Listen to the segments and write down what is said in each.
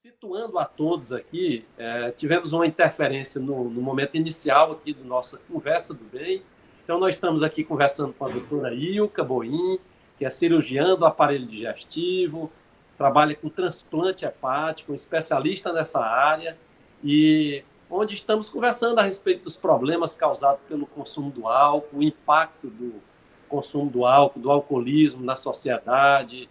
Situando a todos aqui, tivemos uma interferência no momento inicial aqui da nossa Conversa do Bem. Então, nós estamos aqui conversando com a doutora Ilka Boim, que é cirurgiã do aparelho digestivo, trabalha com transplante hepático, especialista nessa área, e onde estamos conversando a respeito dos problemas causados pelo consumo do álcool, o impacto do consumo do álcool, do alcoolismo na sociedade,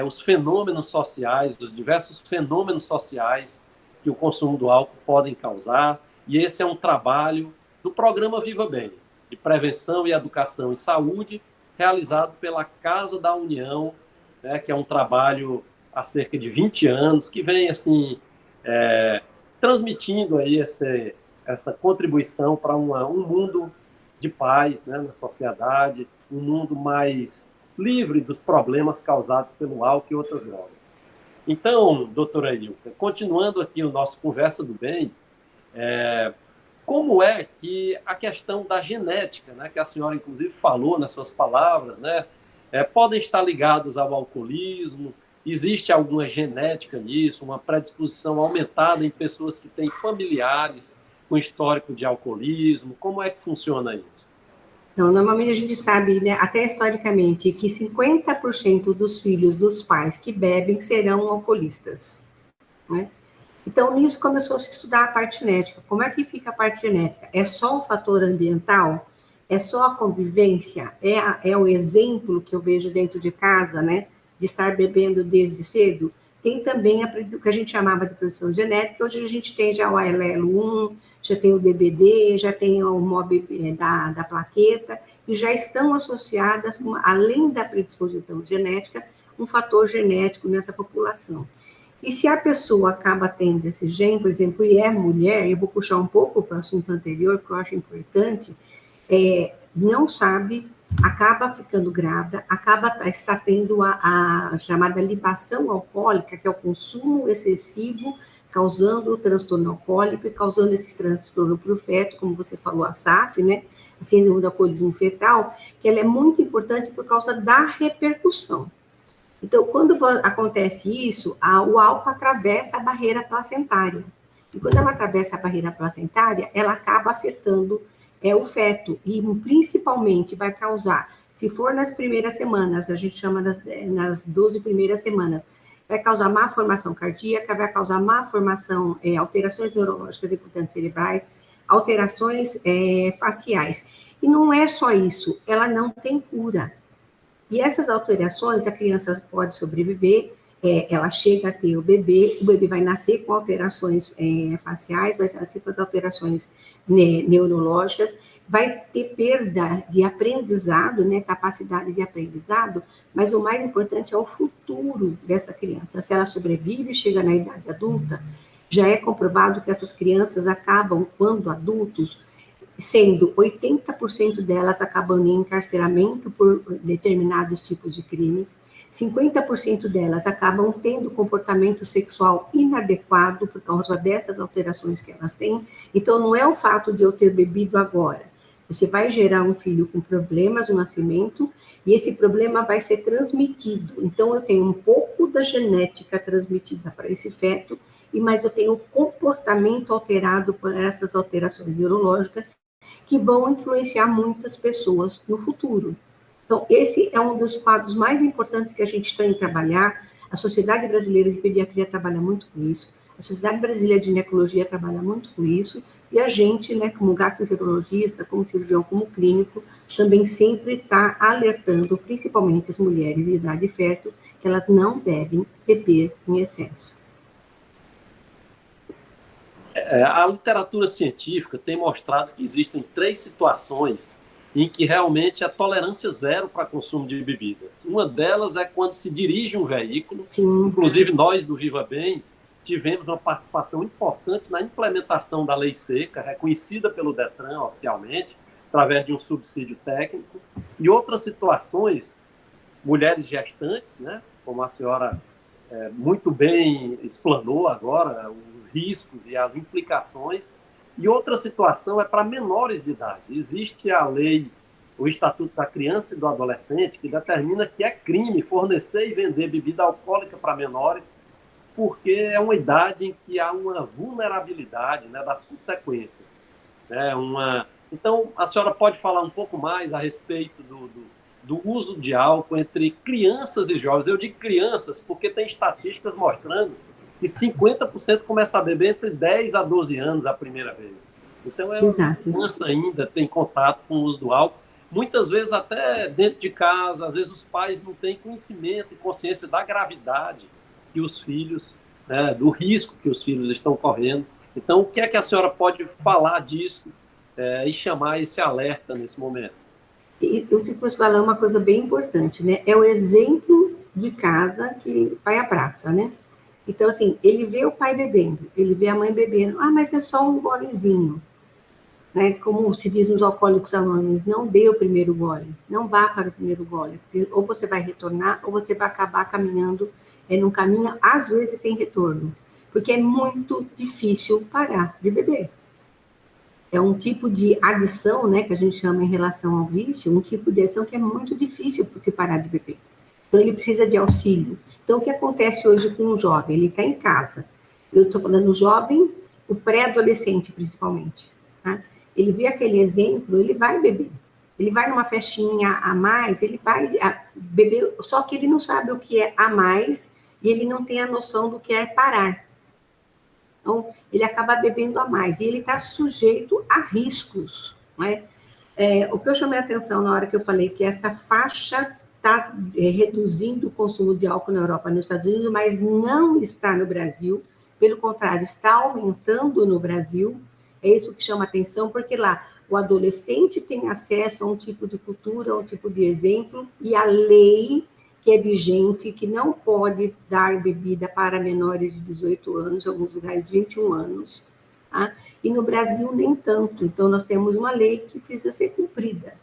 os fenômenos sociais, os diversos fenômenos sociais que o consumo do álcool podem causar. E esse é um trabalho do programa Viva Bem, de prevenção e educação em saúde, realizado pela Casa da União, né, que é um trabalho há cerca de 20 anos, que vem assim, transmitindo aí essa contribuição para um mundo de paz, né, na sociedade, um mundo mais livre dos problemas causados pelo álcool e outras drogas. Então, doutora Ilka, continuando aqui o nosso Conversa do Bem, como é que a questão da genética, né, que a senhora inclusive falou nas suas palavras, né, podem estar ligadas ao alcoolismo? Existe alguma genética nisso, uma predisposição aumentada em pessoas que têm familiares com histórico de alcoolismo? Como é que funciona isso? Então, normalmente a gente sabe, né, até historicamente, que 50% dos filhos dos pais que bebem serão alcoolistas, né? Então, nisso começou a se estudar a parte genética. Como é que fica a parte genética? É só o fator ambiental? É só a convivência? É o exemplo que eu vejo dentro de casa, né? De estar bebendo desde cedo? Tem também o que a gente chamava de produção genética. Hoje a gente tem já o alelo 1, já tem o DBD, já tem o MOB da plaqueta, e já estão associadas, além da predisposição genética, um fator genético nessa população. E se a pessoa acaba tendo esse gene, por exemplo, e é mulher, eu vou puxar um pouco para o assunto anterior, porque eu acho importante, não sabe, acaba ficando grávida, está tendo a chamada libação alcoólica, que é o consumo excessivo, causando o transtorno alcoólico e causando esse transtorno para o feto, como você falou, a SAF, né? A síndrome do alcoolismo fetal, que ela é muito importante por causa da repercussão. Então, quando acontece isso, o álcool atravessa a barreira placentária. E quando ela atravessa a barreira placentária, ela acaba afetando o feto. E, principalmente, vai causar, se for nas primeiras semanas, a gente chama nas 12 primeiras semanas, vai causar má formação cardíaca, vai causar má formação, alterações neurológicas importantes cerebrais, alterações faciais. E não é só isso, ela não tem cura. E essas alterações, a criança pode sobreviver, ela chega a ter o bebê vai nascer com alterações faciais, vai nascer com as alterações neurológicas, vai ter perda de aprendizado, né, capacidade de aprendizado, mas o mais importante é o futuro dessa criança. Se ela sobrevive e chega na idade adulta, já é comprovado que essas crianças acabam, quando adultos, sendo 80% delas acabando em encarceramento por determinados tipos de crime, 50% delas acabam tendo comportamento sexual inadequado por causa dessas alterações que elas têm. Então, não é o fato de eu ter bebido agora. Você vai gerar um filho com problemas no nascimento e esse problema vai ser transmitido. Então, eu tenho um pouco da genética transmitida para esse feto, mas eu tenho o comportamento alterado por essas alterações neurológicas que vão influenciar muitas pessoas no futuro. Então, esse é um dos quadros mais importantes que a gente tem em trabalhar. A Sociedade Brasileira de Pediatria trabalha muito com isso, a Sociedade Brasileira de Ginecologia trabalha muito com isso, e a gente, né, como gastroenterologista, como cirurgião, como clínico, também sempre está alertando, principalmente as mulheres em idade fértil, que elas não devem beber em excesso. A literatura científica tem mostrado que existem 3 situações em que realmente a tolerância zero para consumo de bebidas. Uma delas é quando se dirige um veículo. Sim. Inclusive, nós do Viva Bem tivemos uma participação importante na implementação da lei seca, reconhecida pelo Detran oficialmente, através de um subsídio técnico. E outras situações, mulheres gestantes, né, como a senhora muito bem explanou agora, os riscos e as implicações. E outra situação é para menores de idade. Existe a lei, o Estatuto da Criança e do Adolescente, que determina que é crime fornecer e vender bebida alcoólica para menores, porque é uma idade em que há uma vulnerabilidade, né, das consequências. Né, Então, a senhora pode falar um pouco mais a respeito do uso de álcool entre crianças e jovens. Eu digo crianças porque tem estatísticas mostrando que 50% começa a beber entre 10 a 12 anos a primeira vez. Então, é uma Exato. criança ainda tem contato com o uso do álcool, muitas vezes até dentro de casa, às vezes os pais não têm conhecimento e consciência da gravidade que os filhos, né, do risco que os filhos estão correndo. Então, o que é que a senhora pode falar disso e chamar esse alerta nesse momento? E eu sei que você falou uma coisa bem importante, né? É o exemplo de casa que vai à praça, né? Então, assim, ele vê o pai bebendo, ele vê a mãe bebendo. Ah, mas é só um golezinho. Né? Como se diz nos alcoólicos anônimos, não dê o primeiro gole, não vá para o primeiro gole, porque ou você vai retornar, ou você vai acabar caminhando num caminho, às vezes, sem retorno, porque é muito difícil parar de beber. É um tipo de adição, né, que a gente chama em relação ao vício, um tipo de adição que é muito difícil se parar de beber. Então, ele precisa de auxílio. Então, o que acontece hoje com o jovem? Ele está em casa. Eu estou falando o jovem, o pré-adolescente, principalmente. Tá? Ele vê aquele exemplo, ele vai beber. Ele vai numa festinha a mais, ele vai beber, só que ele não sabe o que é a mais e ele não tem a noção do que é parar. Então, ele acaba bebendo a mais e ele está sujeito a riscos. Né? O que eu chamei a atenção na hora que eu falei que essa faixa está reduzindo o consumo de álcool na Europa e nos Estados Unidos, mas não está no Brasil. Pelo contrário, está aumentando no Brasil. É isso que chama atenção, porque lá o adolescente tem acesso a um tipo de cultura, a um tipo de exemplo, e a lei que é vigente, que não pode dar bebida para menores de 18 anos, em alguns lugares 21 anos, tá? E no Brasil nem tanto. Então, nós temos uma lei que precisa ser cumprida,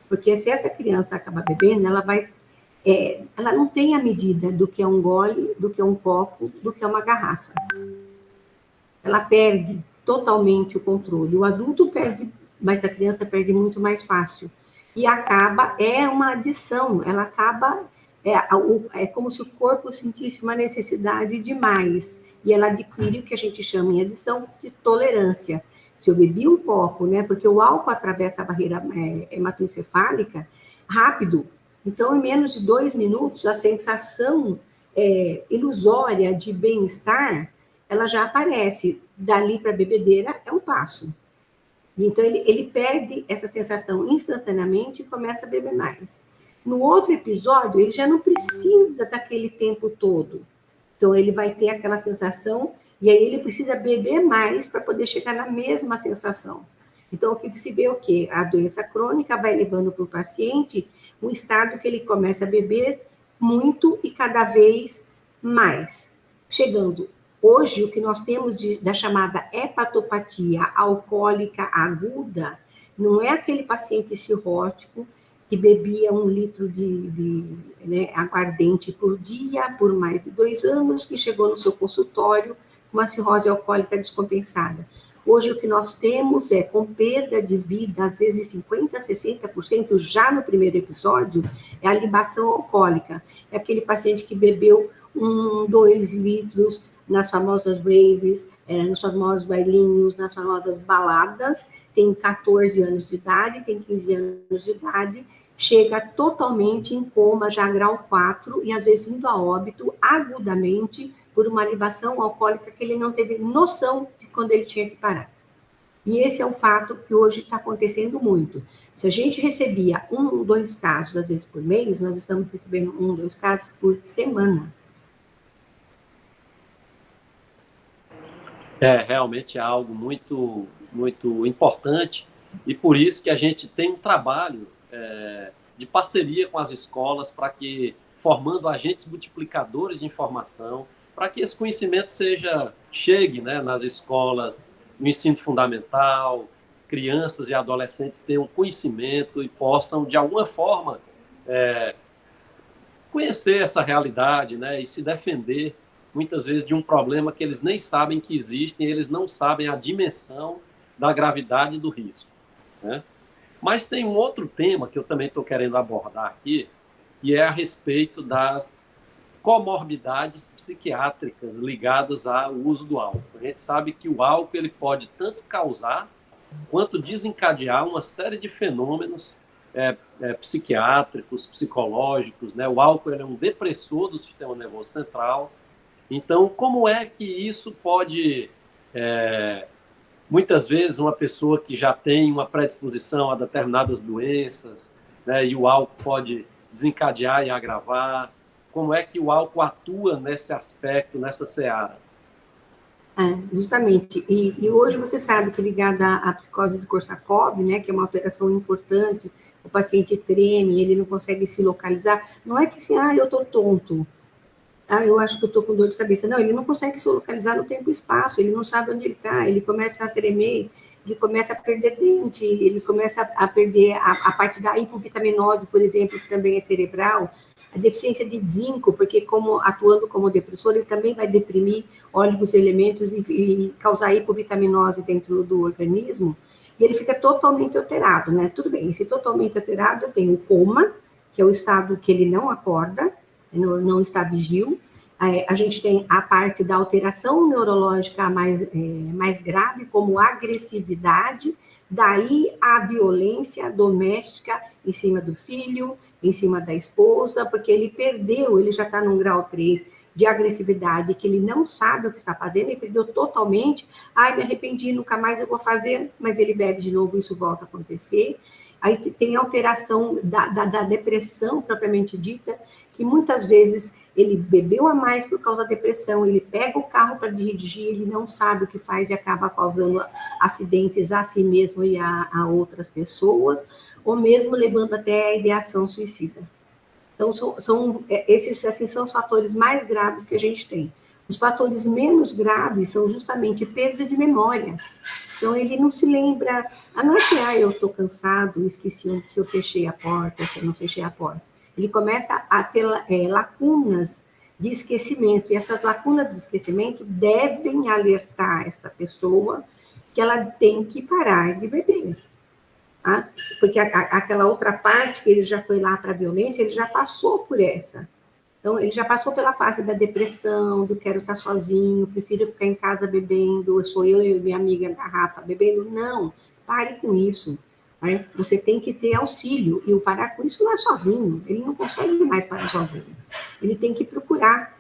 porque se essa criança acabar bebendo, ela não tem a medida do que é um gole, do que é um copo, do que é uma garrafa. Ela perde totalmente o controle. O adulto perde, mas a criança perde muito mais fácil. E é uma adição, ela acaba, é como se o corpo sentisse uma necessidade de mais. E ela adquire o que a gente chama em adição de tolerância. Se eu bebi um copo, né, porque o álcool atravessa a barreira hematoencefálica rápido, então em menos de 2 minutos, a sensação ilusória de bem-estar ela já aparece. Dali para a bebedeira é um passo. E então, ele perde essa sensação instantaneamente e começa a beber mais. No outro episódio, ele já não precisa daquele tempo todo. Então, ele vai ter aquela sensação e aí ele precisa beber mais para poder chegar na mesma sensação. Então, o que se vê é o quê? A doença crônica vai levando para o paciente um estado que ele começa a beber muito e cada vez mais, chegando. Hoje, o que nós temos da chamada hepatopatia alcoólica aguda não é aquele paciente cirrótico que bebia 1 litro de aguardente por dia por mais de 2 anos, que chegou no seu consultório com uma cirrose alcoólica descompensada. Hoje, o que nós temos é, com perda de vida, às vezes 50%, 60%, já no primeiro episódio, é a libação alcoólica. É aquele paciente que bebeu 2 litros nas famosas raves, nos famosos bailinhos, nas famosas baladas, tem 14 anos de idade, tem 15 anos de idade, chega totalmente em coma, já grau 4, e às vezes indo a óbito agudamente por uma libação alcoólica que ele não teve noção de quando ele tinha que parar. E esse é um fato que hoje está acontecendo muito. Se a gente recebia 1, 2 casos, às vezes por mês, nós estamos recebendo 1, 2 casos por semana. Realmente é algo muito, muito importante e por isso que a gente tem um trabalho de parceria com as escolas para que, formando agentes multiplicadores de informação, para que esse conhecimento chegue, né, nas escolas, no ensino fundamental, crianças e adolescentes tenham conhecimento e possam, de alguma forma, conhecer essa realidade, né, e se defender muitas vezes de um problema que eles nem sabem que existe e eles não sabem a dimensão da gravidade do risco. Né? Mas tem um outro tema que eu também estou querendo abordar aqui, que é a respeito das comorbidades psiquiátricas ligadas ao uso do álcool. A gente sabe que o álcool ele pode tanto causar quanto desencadear uma série de fenômenos psiquiátricos, psicológicos, né? O álcool ele é um depressor do sistema nervoso central. Então, como é que isso pode... muitas vezes, uma pessoa que já tem uma predisposição a determinadas doenças, né, e o álcool pode desencadear e agravar, como é que o álcool atua nesse aspecto, nessa seara? Justamente. E hoje você sabe que ligada à psicose de Korsakoff, né, que é uma alteração importante, o paciente treme, ele não consegue se localizar. Não é que assim, eu estou tonto, eu acho que eu estou com dor de cabeça. Não, ele não consegue se localizar no tempo e espaço, ele não sabe onde ele está, ele começa a tremer, ele começa a perder dente, ele começa a perder a parte da hipovitaminose, por exemplo, que também é cerebral, a deficiência de zinco, porque como atuando como depressor, ele também vai deprimir óleos e elementos e causar hipovitaminose dentro do organismo, e ele fica totalmente alterado, né? Tudo bem, esse totalmente alterado tem o coma, que é o estado que ele não acorda, não está vigil. A gente tem a parte da alteração neurológica mais grave, como agressividade, daí a violência doméstica em cima do filho, em cima da esposa, porque ele perdeu, ele já está num grau 3 de agressividade, que ele não sabe o que está fazendo, ele perdeu totalmente, me arrependi, nunca mais eu vou fazer, mas ele bebe de novo, isso volta a acontecer. Aí tem alteração da depressão propriamente dita, que muitas vezes ele bebeu a mais por causa da depressão, ele pega o carro para dirigir, ele não sabe o que faz e acaba causando acidentes a si mesmo e a outras pessoas, ou mesmo levando até a ideação suicida. Então, esses assim, são os fatores mais graves que a gente tem. Os fatores menos graves são justamente perda de memória. Então, ele não se lembra, não é que, eu estou cansado, esqueci se eu fechei a porta, se eu não fechei a porta. Ele começa a ter lacunas de esquecimento, e essas lacunas de esquecimento devem alertar essa pessoa que ela tem que parar de beber. Tá? Porque aquela outra parte que ele já foi lá para a violência, ele já passou por essa. Então, ele já passou pela fase da depressão, do quero estar sozinho, prefiro ficar em casa bebendo, sou eu e minha amiga Rafa bebendo. Não, pare com isso. Né? Você tem que ter auxílio, e o parar com isso não é sozinho, ele não consegue mais parar sozinho. Ele tem que procurar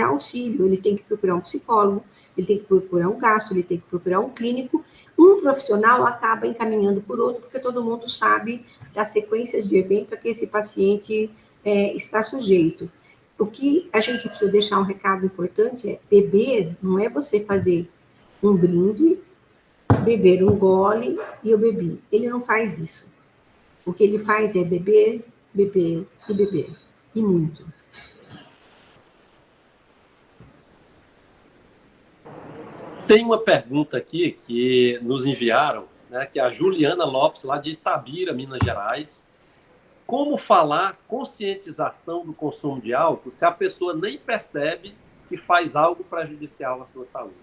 auxílio, ele tem que procurar um psicólogo, ele tem que procurar um gastro, ele tem que procurar um clínico. Um profissional acaba encaminhando por outro, porque todo mundo sabe das sequências de evento a que esse paciente está sujeito. O que a gente precisa deixar um recado importante é: beber não é você fazer um brinde, beber um gole e eu bebi. Ele não faz isso. O que ele faz é beber, beber e beber. E muito. Tem uma pergunta aqui que nos enviaram, né, que é a Juliana Lopes, lá de Itabira, Minas Gerais. Como falar conscientização do consumo de álcool se a pessoa nem percebe que faz algo prejudicial à sua saúde?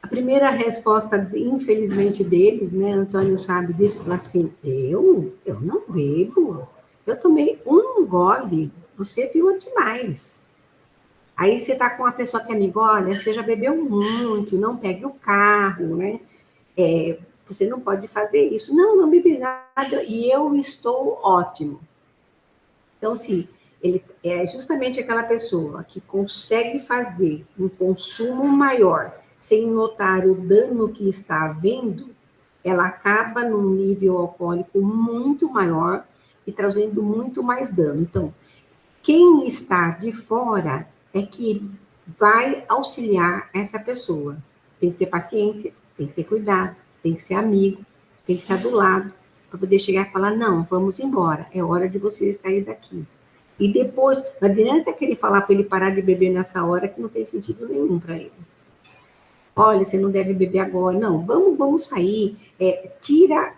A primeira resposta, infelizmente, deles, né, Antônio sabe disso, falou assim: eu não bebo, eu tomei um gole, você viu demais. Aí você está com uma pessoa que é amiga, olha, você já bebeu muito, não pegue o carro, né? Você não pode fazer isso. Não bebi nada e eu estou ótimo. Então, sim, ele é justamente aquela pessoa que consegue fazer um consumo maior sem notar o dano que está havendo, ela acaba num nível alcoólico muito maior e trazendo muito mais dano. Então, quem está de fora é que vai auxiliar essa pessoa. Tem que ter paciência, tem que ter cuidado, tem que ser amigo, tem que estar do lado, para poder chegar e falar: não, vamos embora, é hora de você sair daqui. E depois, não adianta querer falar para ele parar de beber nessa hora, que não tem sentido nenhum para ele. Olha, você não deve beber agora. Não, vamos sair. Tira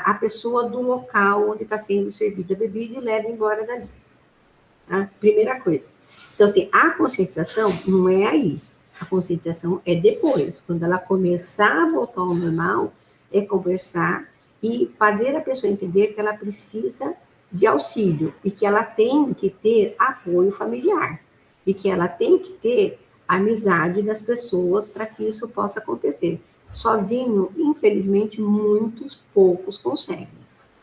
a pessoa do local onde está sendo servida a bebida e leva embora dali. Tá? Primeira coisa. Então, assim, a conscientização não é aí. A conscientização é depois. Quando ela começar a voltar ao normal, é conversar e fazer a pessoa entender que ela precisa de auxílio e que ela tem que ter apoio familiar e que ela tem que ter amizade das pessoas para que isso possa acontecer. Sozinho, infelizmente, muitos poucos conseguem.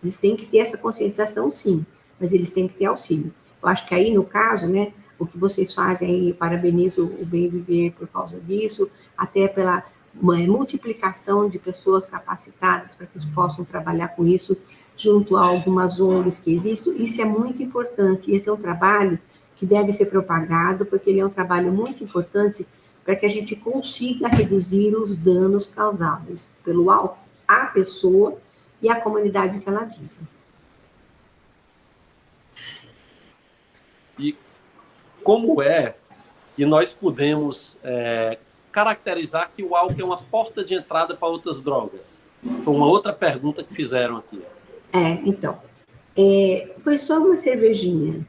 Eles têm que ter essa conscientização, sim, mas eles têm que ter auxílio. Eu acho que aí, no caso, né, o que vocês fazem aí, parabenizo o Bem Viver por causa disso, até pela multiplicação de pessoas capacitadas para que eles possam trabalhar com isso, junto a algumas ONGs que existem. Isso é muito importante, esse é um trabalho que deve ser propagado, porque ele é um trabalho muito importante para que a gente consiga reduzir os danos causados pelo álcool à pessoa e à comunidade que ela vive. E como é que nós podemos caracterizar que o álcool é uma porta de entrada para outras drogas? Foi uma outra pergunta que fizeram aqui. Então, foi só uma cervejinha,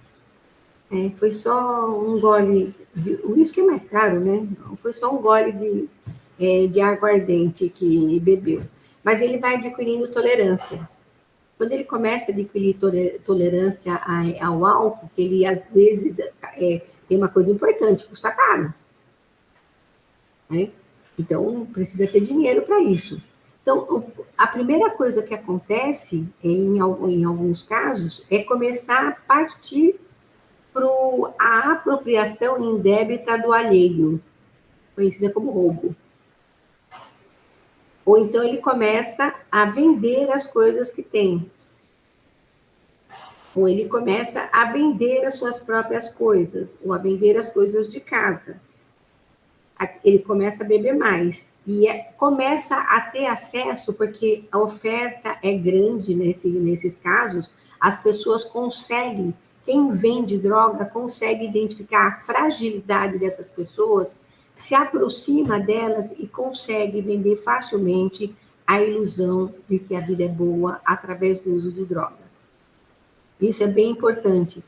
foi só um gole, o uísque é mais caro, né? Foi só um gole de aguardente que bebeu. Mas ele vai adquirindo tolerância. Quando ele começa a adquirir tolerância ao álcool, que ele às vezes tem uma coisa importante, custa caro. Né? Então, precisa ter dinheiro para isso. Então, a primeira coisa que acontece, em alguns casos, é começar a partir para a apropriação indébita do alheio, conhecida como roubo. Ou então ele começa a vender as coisas que tem. Ou ele começa a vender as suas próprias coisas, ou a vender as coisas de casa. Ele começa a beber mais. E começa a ter acesso, porque a oferta é grande nesses casos, as pessoas conseguem, quem vende droga consegue identificar a fragilidade dessas pessoas, se aproxima delas e consegue vender facilmente a ilusão de que a vida é boa através do uso de droga. Isso é bem importante.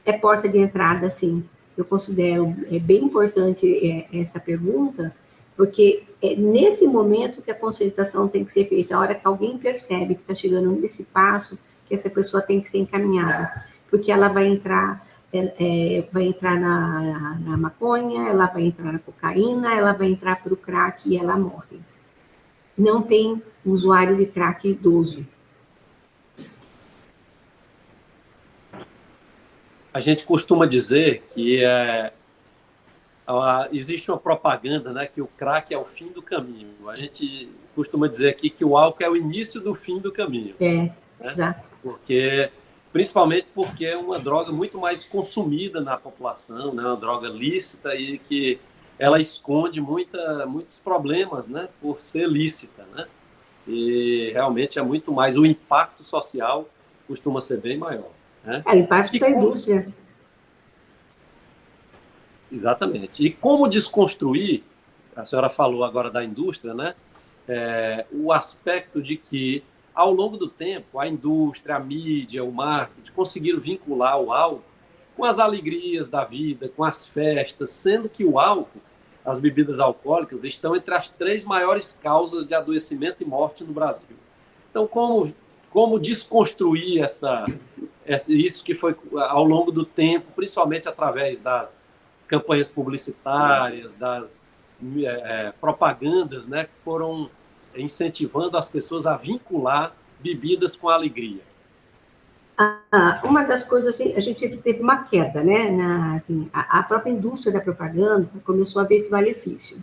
É porta de entrada, sim. Eu considero bem importante essa pergunta, porque é nesse momento que a conscientização tem que ser feita, a hora que alguém percebe que está chegando nesse passo, que essa pessoa tem que ser encaminhada, porque ela vai entrar na maconha, ela vai entrar na cocaína, ela vai entrar para o crack e ela morre. Não tem usuário de crack idoso. A gente costuma dizer que existe uma propaganda, né, que o crack é o fim do caminho. A gente costuma dizer aqui que o álcool é o início do fim do caminho. Né? Exato. Principalmente porque é uma droga muito mais consumida na população, né, uma droga lícita e que ela esconde muitos problemas, né, por ser lícita, né? E realmente é muito mais, o impacto social costuma ser bem maior. Né? O impacto da indústria. Exatamente. E como desconstruir, a senhora falou agora da indústria, né? O aspecto de que, ao longo do tempo, a indústria, a mídia, o marketing conseguiram vincular o álcool com as alegrias da vida, com as festas, sendo que o álcool, as bebidas alcoólicas, estão entre as 3 maiores causas de adoecimento e morte no Brasil. Então, como desconstruir isso que foi ao longo do tempo, principalmente através das campanhas publicitárias, das propagandas, né, que foram incentivando as pessoas a vincular bebidas com alegria? Uma das coisas, assim, a gente teve uma queda, né? A própria indústria da propaganda começou a ver esse malefício.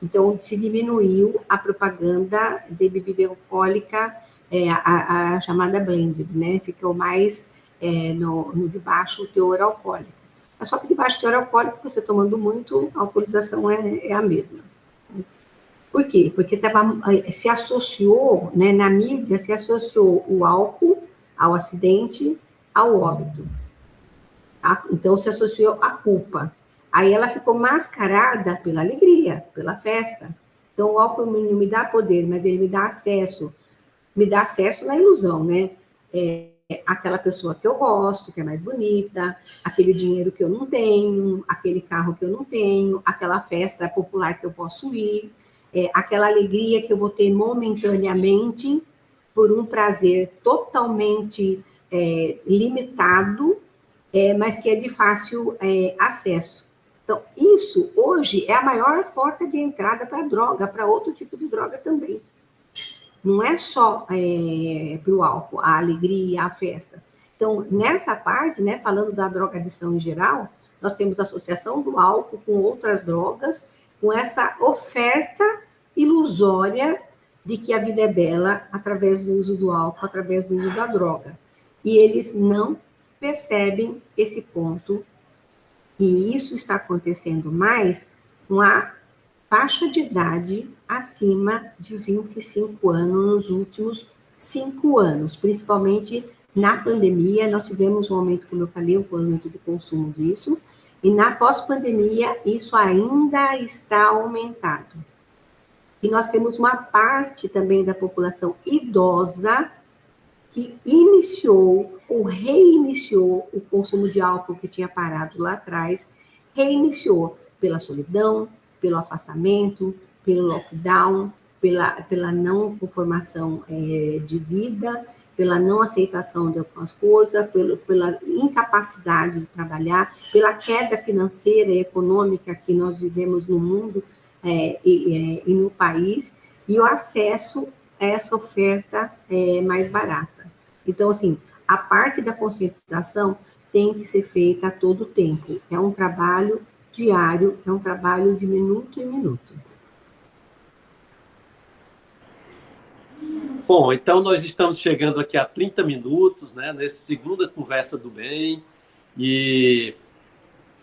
Então, se diminuiu a propaganda de bebida alcoólica, a chamada blended, né? Ficou mais no de baixo teor alcoólico. Mas só que de baixo teor alcoólico, você tomando muito, a alcoolização é a mesma. Por quê? Porque se associou, né, na mídia, se associou o álcool ao acidente, ao óbito. Então, se associou à culpa. Aí ela ficou mascarada pela alegria, pela festa. Então, o álcool não me dá poder, mas ele me dá acesso na ilusão, né? Aquela pessoa que eu gosto, que é mais bonita, aquele dinheiro que eu não tenho, aquele carro que eu não tenho, aquela festa popular que eu posso ir, aquela alegria que eu vou ter momentaneamente por um prazer totalmente limitado, mas que é de fácil acesso. Então, isso, hoje, é a maior porta de entrada para droga, para outro tipo de droga também. Não é só para o álcool, a alegria, a festa. Então, nessa parte, né, falando da drogadição em geral, nós temos a associação do álcool com outras drogas, com essa oferta ilusória de que a vida é bela através do uso do álcool, através do uso da droga. E eles não percebem esse ponto, e isso está acontecendo mais com a faixa de idade acima de 25 anos nos últimos 5 anos, principalmente na pandemia, nós tivemos um aumento, como eu falei, um aumento do consumo disso, e na pós-pandemia isso ainda está aumentado. E nós temos uma parte também da população idosa que iniciou ou reiniciou o consumo de álcool que tinha parado lá atrás, reiniciou pela solidão, pelo afastamento, pelo lockdown, pela não conformação de vida, pela não aceitação de algumas coisas, pela incapacidade de trabalhar, pela queda financeira e econômica que nós vivemos no mundo e no país, e o acesso a essa oferta mais barata. Então, assim, a parte da conscientização tem que ser feita a todo tempo. É um trabalho diário, é um trabalho de minuto em minuto. Bom, então nós estamos chegando aqui a 30 minutos, né, nessa segunda Conversa do Bem, e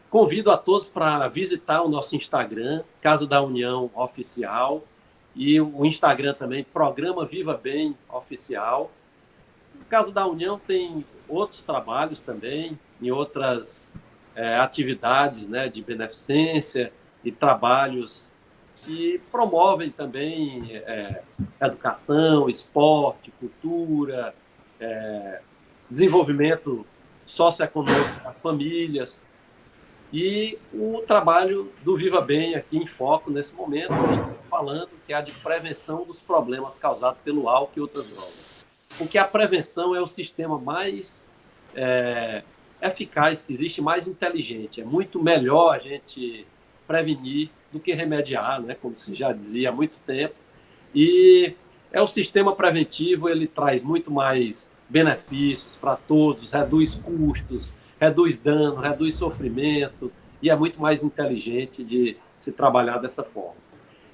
convido a todos para visitar o nosso Instagram, Casa da União Oficial, e o Instagram também, Programa Viva Bem Oficial. O Casa da União tem outros trabalhos também, em outras atividades, né, de beneficência e trabalhos que promovem também educação, esporte, cultura, desenvolvimento socioeconômico das famílias. E o trabalho do Viva Bem aqui em foco nesse momento, nós estamos falando que é a de prevenção dos problemas causados pelo álcool e outras drogas. Porque a prevenção é o sistema mais eficaz que existe, mais inteligente. É muito melhor a gente prevenir do que remediar, né? Como se já dizia há muito tempo. E o sistema preventivo, ele traz muito mais benefícios para todos, reduz custos, reduz dano, reduz sofrimento, e é muito mais inteligente de se trabalhar dessa forma.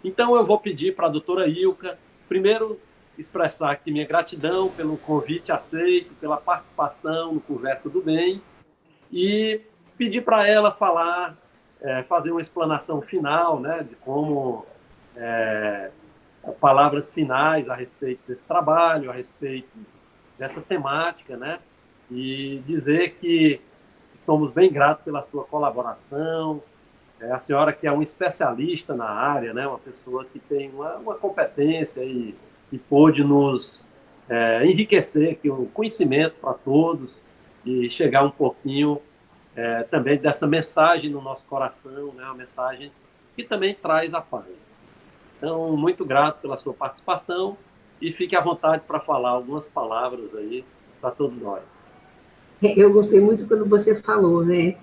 Então, eu vou pedir para a doutora Ilka, primeiro, expressar aqui minha gratidão pelo convite aceito, pela participação no Conversa do Bem, e pedir para ela falar, fazer uma explanação final, né, de como palavras finais a respeito desse trabalho, a respeito dessa temática, né, e dizer que somos bem gratos pela sua colaboração. A senhora que é um especialista na área, né, uma pessoa que tem uma competência e pôde nos enriquecer aqui um conhecimento para todos e chegar um pouquinho também dessa mensagem no nosso coração, né, uma mensagem que também traz a paz. Então, muito grato pela sua participação e fique à vontade para falar algumas palavras aí para todos nós. Eu gostei muito quando você falou, né,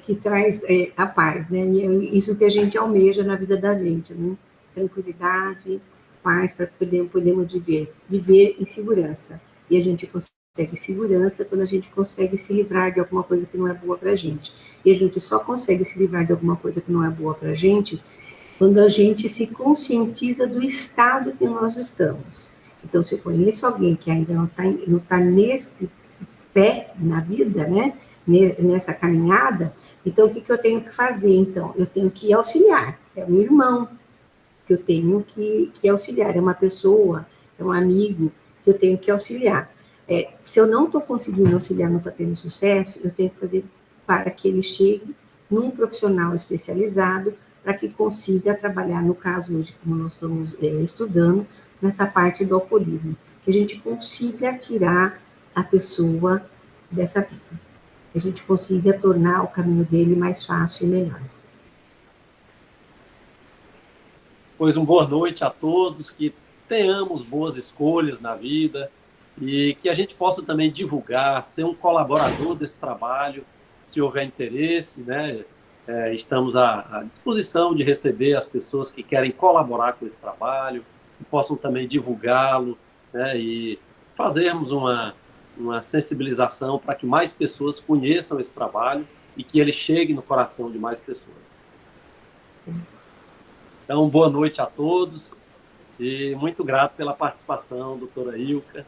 que traz a paz, né, e é isso que a gente almeja na vida da gente, né, tranquilidade, paz, para podermos viver em segurança. E a gente consegue segurança quando a gente consegue se livrar de alguma coisa que não é boa para a gente. E a gente só consegue se livrar de alguma coisa que não é boa para a gente quando a gente se conscientiza do estado que nós estamos. Então, se eu conheço alguém que ainda não tá nesse pé na vida, né, nessa caminhada, então o que eu tenho que fazer? Então, eu tenho que auxiliar, é um irmão que eu tenho que auxiliar, é uma pessoa, é um amigo que eu tenho que auxiliar. Se eu não estou conseguindo auxiliar, não estou tendo sucesso, eu tenho que fazer para que ele chegue num profissional especializado para que consiga trabalhar, no caso hoje, como nós estamos estudando, nessa parte do alcoolismo, que a gente consiga tirar a pessoa dessa vida, que a gente consiga tornar o caminho dele mais fácil e melhor. Pois boa noite a todos, que tenhamos boas escolhas na vida, e que a gente possa também divulgar, ser um colaborador desse trabalho, se houver interesse, né? Estamos à disposição de receber as pessoas que querem colaborar com esse trabalho, que possam também divulgá-lo, né? E fazermos uma sensibilização para que mais pessoas conheçam esse trabalho e que ele chegue no coração de mais pessoas. Então, boa noite a todos e muito grato pela participação, doutora Ilka.